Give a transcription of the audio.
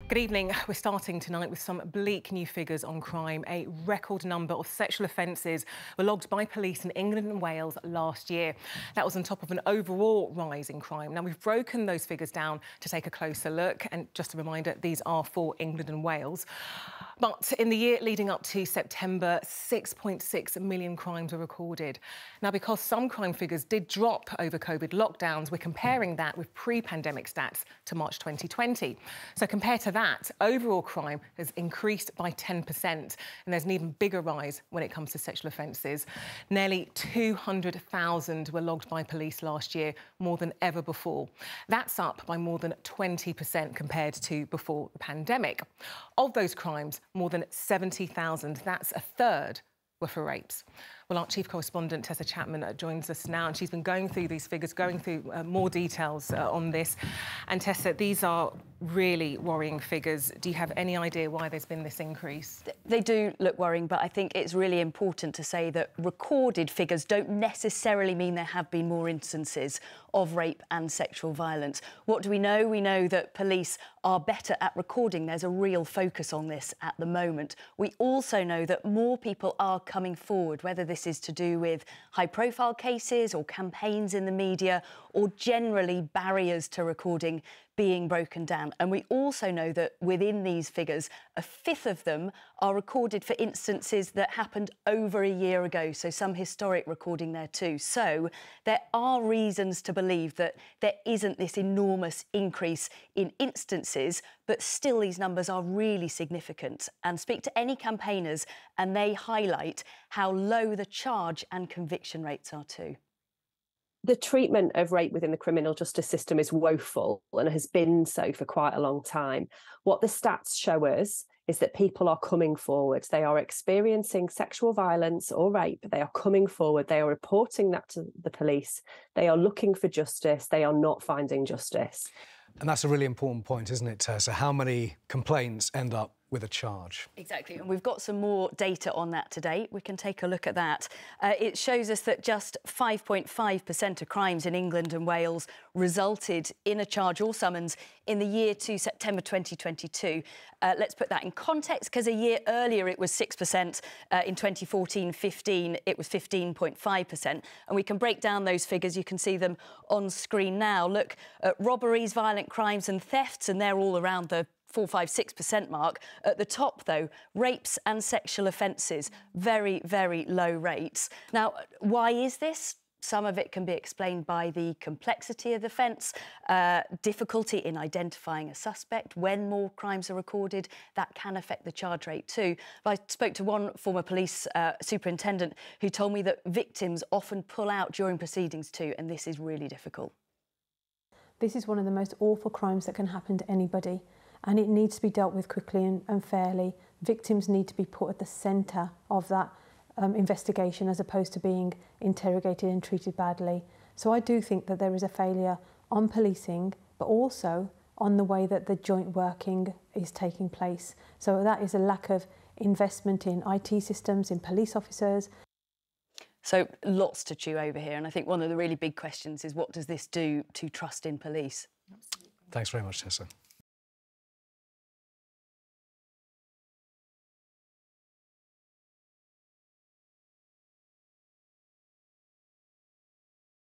Good evening. We're starting tonight with some bleak new figures on crime. A record number of sexual offences were logged by police in England and Wales last year. That was on top of an overall rise in crime. Now, we've broken those figures down to take a closer look. And just a reminder, these are for England and Wales. But in the year leading up to September, 6.6 million crimes were recorded. Now, because some crime figures did drop over COVID lockdowns, we're comparing that with pre-pandemic stats to March 2020. So compared to that, overall crime has increased by 10%, and there's an even bigger rise when it comes to sexual offences. Nearly 200,000 were logged by police last year, more than ever before. That's up by more than 20% compared to before the pandemic. Of those crimes, more than 70,000, that's a third, were for rapes. Well, our chief correspondent, Tessa Chapman, joins us now, and she's been going through these figures, going through more details on this. And Tessa, these are really worrying figures. Do you have any idea why there's been this increase? They do look worrying, but I think it's really important to say that recorded figures don't necessarily mean there have been more instances of rape and sexual violence. What do we know? We know that police are better at recording. There's a real focus on this at the moment. We also know that more people are coming forward, whether this is to do with high-profile cases or campaigns in the media or generally barriers to recording being broken down. And we also know that within these figures, a fifth of them are recorded for instances that happened over a year ago, so some historic recording there too. So there are reasons to believe that there isn't this enormous increase in instances, but still these numbers are really significant. And speak to any campaigners and they highlight how low the charge and conviction rates are too. The treatment of rape within the criminal justice system is woeful and has been so for quite a long time. What the stats show us is that people are coming forward. They are experiencing sexual violence or rape. They are coming forward. They are reporting that to the police. They are looking for justice. They are not finding justice. And that's a really important point, isn't it, Tessa? How many complaints end up with a charge? Exactly, and we've got some more data on that today. We can take a look at that. It shows us that just 5.5% of crimes in England and Wales resulted in a charge or summons in the year to September 2022. Let's put that in context, because a year earlier it was 6%. In 2014-15, it was 15.5%. And we can break down those figures. You can see them on screen now. Look at robberies, violent crimes and thefts, and they're all around the 4, 5, 6% mark. At the top, though, rapes and sexual offences, very, very low rates. Now, why is this? Some of it can be explained by the complexity of the offence, difficulty in identifying a suspect. When more crimes are recorded, that can affect the charge rate too. But I spoke to one former police superintendent who told me that victims often pull out during proceedings too, and this is really difficult. This is one of the most awful crimes that can happen to anybody, and it needs to be dealt with quickly and fairly. Victims need to be put at the centre of that investigation as opposed to being interrogated and treated badly. So I do think that there is a failure on policing, but also on the way that the joint working is taking place. So that is a lack of investment in IT systems, in police officers. So lots to chew over here, and I think one of the really big questions is, what does this do to trust in police? Thanks very much, Tessa.